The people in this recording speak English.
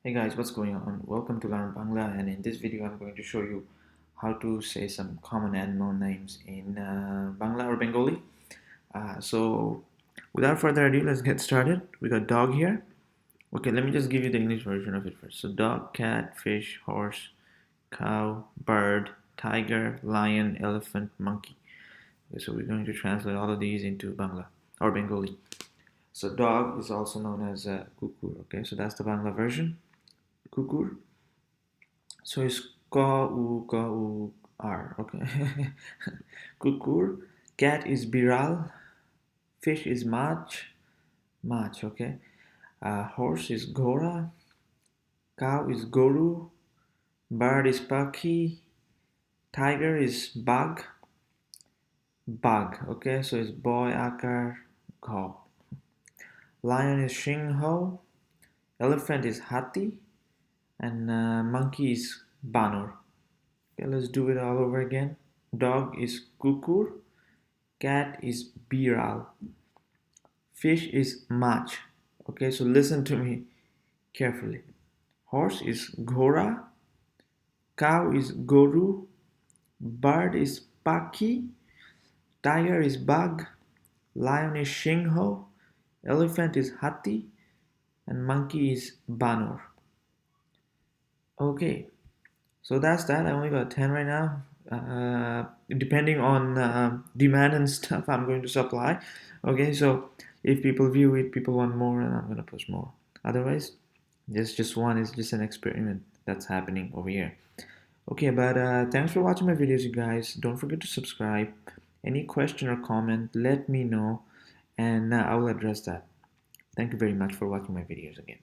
Hey guys, what's going on? Welcome to Learn Bangla, and in this video I'm going to show you how to say some common animal names in Bangla or Bengali. So without further ado, let's get started. We got dog here. Okay, let me just give you the English version of it first. So dog, cat, fish, horse, cow, bird, tiger, lion, elephant, monkey. Okay, so we're going to translate all of these into Bangla or Bengali. So dog is also known as kukur. Okay, so that's the Bangla version. Kukur. So it's K-U-K-U-R. Okay. Kukur. Cat is Biral. Fish is Mach. Mach. Okay. Horse is Gora. Cow is Goru. Bird is Paki. Tiger is Bag. Bag. Okay. So it's Boy Akar Gho. Lion is Shingho. Elephant is Hati. And monkey is Banor. Okay, let's do it all over again. Dog is Kukur. Cat is Biral. Fish is Mach. Okay, so listen to me carefully. Horse is Ghora. Cow is Goru. Bird is Paki. Tiger is Bag. Lion is Shingho. Elephant is Hati. And monkey is Banor. Okay, so that's that. I only got 10 right now. Depending on demand and stuff, I'm going to supply. Okay, so if people view it, people want more, and I'm going to push more. Otherwise, just one is just an experiment that's happening over here. Okay, but thanks for watching my videos, you guys. Don't forget to subscribe. Any question or comment, let me know, and I will address that. Thank you very much for watching my videos again.